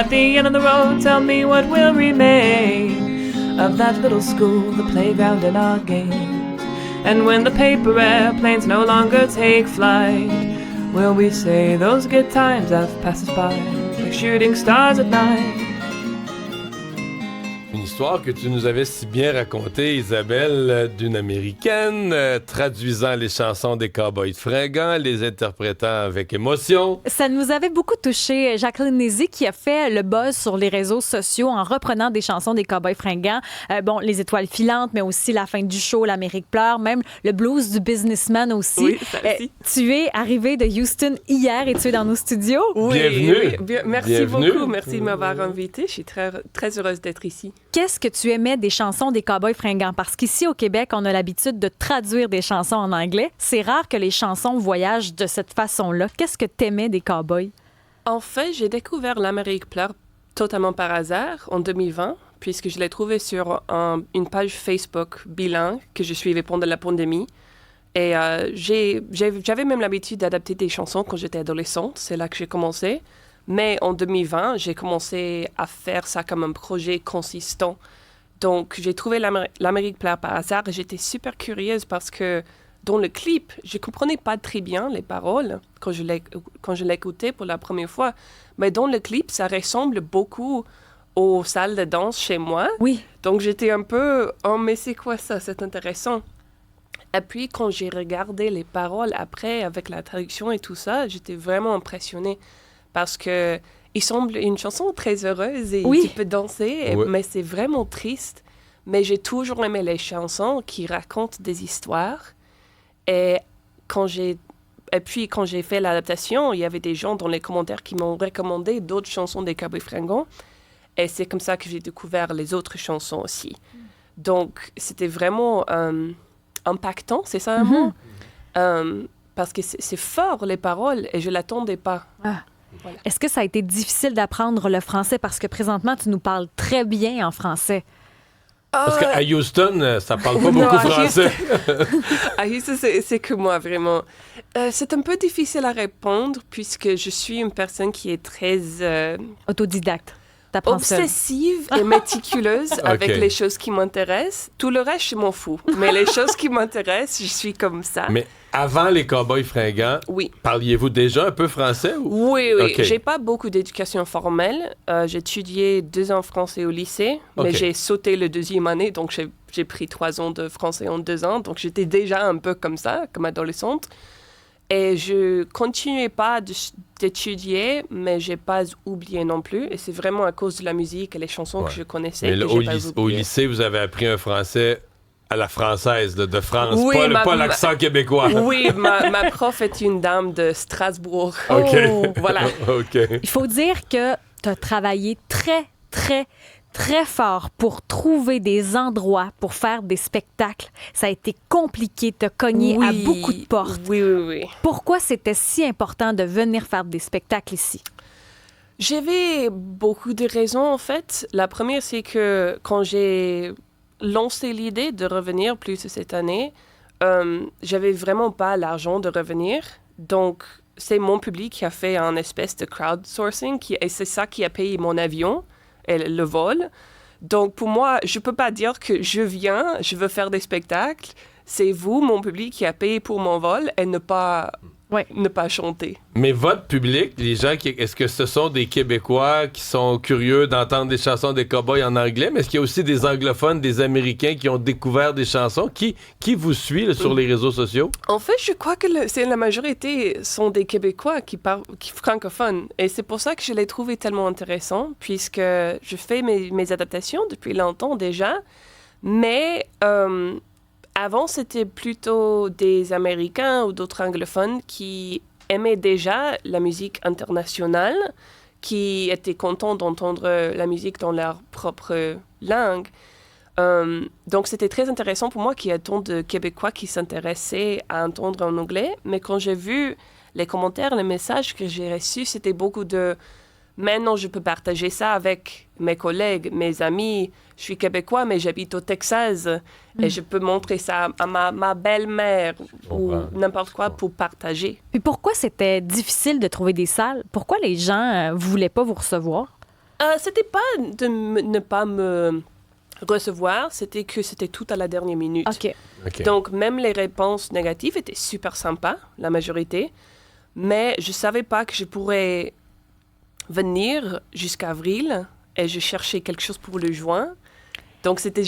at the end of the road, tell me what will remain of that little school, the playground and our games. And when the paper airplanes no longer take flight, will we say those good times have passed us by like shooting stars at night? Une histoire que tu nous avais si bien racontée, Isabelle, d'une Américaine traduisant les chansons des Cowboys fringants, les interprétant avec émotion. Ça nous avait beaucoup touché. Jacqueline Nézy qui a fait le buzz sur les réseaux sociaux en reprenant des chansons des Cowboys fringants. Les étoiles filantes, mais aussi La fin du show, L'Amérique pleure, même le blues du businessman aussi. Oui, ça aussi. Tu es arrivé de Houston hier et tu es dans nos studios. Oui, Bienvenue. oui. Merci Bienvenue. beaucoup. Merci de m'avoir invité. Je suis très, très heureuse d'être ici. Qu'est-ce que tu aimais des chansons des Cowboys fringants? Parce qu'ici, au Québec, on a l'habitude de traduire des chansons en anglais. C'est rare que les chansons voyagent de cette façon-là. Qu'est-ce que t'aimais des Cowboys? En fait, j'ai découvert l'Amérique pleure totalement par hasard en 2020, puisque je l'ai trouvé sur une page Facebook bilingue que je suivais pendant la pandémie. Et j'avais même l'habitude d'adapter des chansons quand j'étais adolescente. C'est là que j'ai commencé. Mais en 2020, j'ai commencé à faire ça comme un projet consistant. Donc, j'ai trouvé l'Amérique pleure par hasard et j'étais super curieuse parce que dans le clip, je ne comprenais pas très bien les paroles quand je l'écoutais pour la première fois. Mais dans le clip, ça ressemble beaucoup aux salles de danse chez moi. Oui. Donc, j'étais un peu « Oh, mais c'est quoi ça? C'est intéressant. » Et puis, quand j'ai regardé les paroles après, avec la traduction et tout ça, j'étais vraiment impressionnée. Parce que il semble une chanson très heureuse et oui. tu peux danser, mais c'est vraiment triste. Mais j'ai toujours aimé les chansons qui racontent des histoires. Et puis, quand j'ai fait l'adaptation, il y avait des gens dans les commentaires qui m'ont recommandé d'autres chansons des Cowboys fringants. Et c'est comme ça que j'ai découvert les autres chansons aussi. Donc, c'était vraiment impactant, c'est ça un mot? Parce que c'est fort, les paroles, et je ne l'attendais pas. Ah. Voilà. Est-ce que ça a été difficile d'apprendre le français? Parce que présentement, tu nous parles très bien en français. Parce qu'à Houston, ça parle pas beaucoup français. À Houston, c'est que moi, vraiment. C'est un peu difficile à répondre puisque je suis une personne qui est très... Autodidacte. T'apprends obsessive et méticuleuse avec les choses qui m'intéressent. Tout le reste, je m'en fous. Mais les choses qui m'intéressent, je suis comme ça. Mais avant les Cowboys fringants, parliez-vous déjà un peu français? Ou... Oui. Okay. J'ai pas beaucoup d'éducation formelle. J'ai étudié 2 ans français au lycée, mais j'ai sauté le 2e année, donc j'ai pris 3 ans de français en 2 ans. Donc j'étais déjà un peu comme ça, comme adolescente. Et je continuais pas d'étudier, mais j'ai pas oublié non plus. Et c'est vraiment à cause de la musique et les chansons que je connaissais. Mais là, au lycée, vous avez appris un français à la française de France, pas l'accent québécois. Oui, ma prof est une dame de Strasbourg. Voilà. Il faut dire que tu as travaillé très, très, très fort pour trouver des endroits pour faire des spectacles. Ça a été compliqué, te cogner à beaucoup de portes. Oui. Pourquoi c'était si important de venir faire des spectacles ici? J'avais beaucoup de raisons, en fait. La première, c'est que quand j'ai lancé l'idée de revenir plus cette année, j'avais vraiment pas l'argent de revenir. Donc, c'est mon public qui a fait un espèce de crowdsourcing et c'est ça qui a payé mon avion et le vol. Donc, pour moi, je ne peux pas dire que je viens, je veux faire des spectacles. C'est vous, mon public, qui a payé pour mon vol et ne pas chanter. Mais votre public, les gens, est-ce que ce sont des Québécois qui sont curieux d'entendre des chansons des cowboys en anglais? Mais est-ce qu'il y a aussi des anglophones, des Américains qui ont découvert des chansons? Qui vous suit là, sur les réseaux sociaux? En fait, je crois que la majorité sont des Québécois qui francophones. Et c'est pour ça que je l'ai trouvé tellement intéressant, puisque je fais mes adaptations depuis longtemps déjà. Mais avant, c'était plutôt des Américains ou d'autres anglophones qui aimaient déjà la musique internationale, qui étaient contents d'entendre la musique dans leur propre langue. Donc, c'était très intéressant pour moi qu'il y ait tant de Québécois qui s'intéressaient à entendre en anglais. Mais quand j'ai vu les commentaires, les messages que j'ai reçus, c'était beaucoup de « Maintenant, je peux partager ça avec mes collègues, mes amis. Je suis Québécois, mais j'habite au Texas. Et je peux montrer ça à ma belle-mère ou n'importe quoi pour partager. » Puis pourquoi c'était difficile de trouver des salles? Pourquoi les gens voulaient pas vous recevoir? C'était pas de ne pas me recevoir, c'était que c'était tout à la dernière minute. OK. Donc, même les réponses négatives étaient super sympas, la majorité. Mais je savais pas que je pourrais venir jusqu'à avril et je cherchais quelque chose pour le juin. Donc, c'était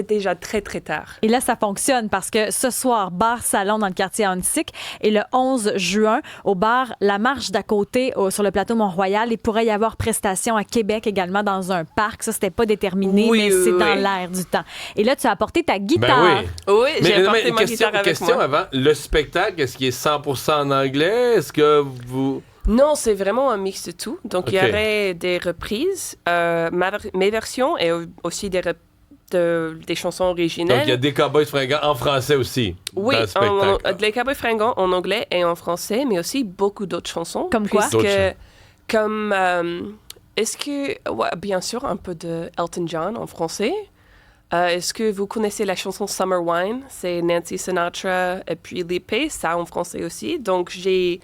déjà très, très tard. Et là, ça fonctionne parce que ce soir, bar salon dans le quartier Antique et le 11 juin, au bar La Marche d'à côté, sur le plateau Mont-Royal, il pourrait y avoir prestation à Québec également dans un parc. Ça, c'était pas déterminé, mais c'est dans l'air du temps. Et là, tu as apporté ta guitare. Ben oui. Oui, j'ai apporté ma guitare avec question moi. avant. Le spectacle, est-ce qu'il est 100% en anglais? Est-ce que vous... Non, c'est vraiment un mix de tout. Donc, il y aurait des reprises, mes versions et aussi des chansons originales. Donc, il y a des Cowboys fringants en français aussi. Oui, dans le spectacle. les Cowboys fringants en anglais et en français, mais aussi beaucoup d'autres chansons. Comme quoi? Comme, est-ce que, ouais, bien sûr, un peu de Elton John en français. Est-ce que vous connaissez la chanson Summer Wine? C'est Nancy Sinatra et puis Lee Pace, ça en français aussi. Donc, je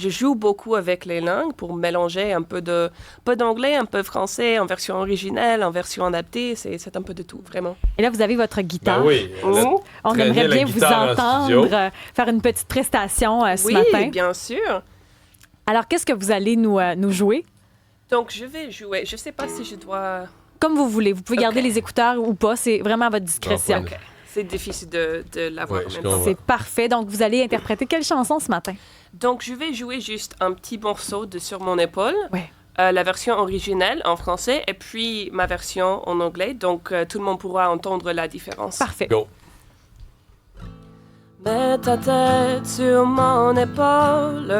joue beaucoup avec les langues pour mélanger un peu d'anglais, un peu français, en version originale, en version adaptée. C'est un peu de tout, vraiment. Et là, vous avez votre guitare. Ben oui. On aimerait bien vous entendre faire une petite prestation ce matin. Oui, bien sûr. Alors, qu'est-ce que vous allez nous jouer? Donc, je vais jouer. Je ne sais pas si je dois... Comme vous voulez. Vous pouvez garder les écouteurs ou pas. C'est vraiment à votre discrétion. Non, OK. C'est difficile de l'avoir en même temps. C'est parfait. Donc, vous allez interpréter quelle chanson ce matin? Donc, je vais jouer juste un petit morceau de Sur mon épaule. Ouais. La version originale en français et puis ma version en anglais. Donc, tout le monde pourra entendre la différence. Parfait. Go. Mets ta tête sur mon épaule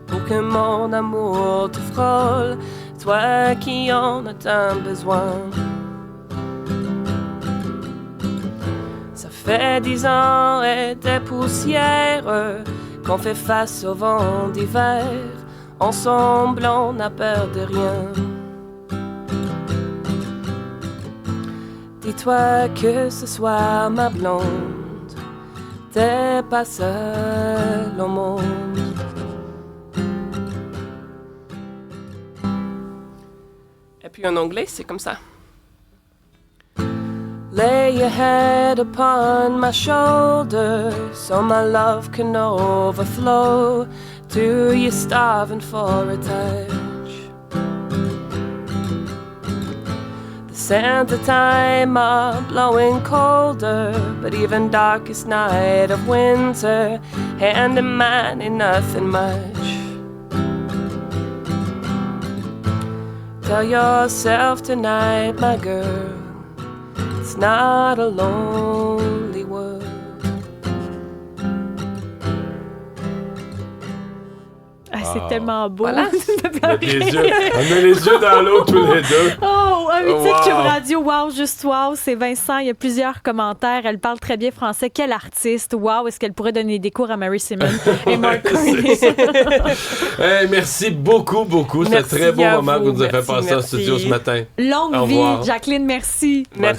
pour que mon amour te frôle, toi qui en as tant besoin. Ça fait 10 ans et des poussières qu'on fait face au vent d'hiver. Ensemble, on n'a peur de rien. Dis-toi que ce soit ma blonde, t'es pas seul au monde. Et puis en anglais, c'est comme ça. Lay your head upon my shoulder so my love can overflow to you starving for a touch. The sands of time are blowing colder, but even darkest night of winter, hand in mine ain't nothing much. Tell yourself tonight, my girl, it's not a lonely world. Ah, c'est tellement beau. Voilà. On a les yeux dans l'eau tous les deux. Oh, un Wow. titre Cube Radio, wow, juste wow, c'est Vincent, il y a plusieurs commentaires, elle parle très bien français, quelle artiste, wow, est-ce qu'elle pourrait donner des cours à Mary Simon et Mark Curtis? Hey, merci beaucoup. C'est un Merci très beau à moment vous. que vous nous avez fait Merci, passer en merci. studio ce matin. Longue Au vie, revoir. Jacqueline, merci. Merci.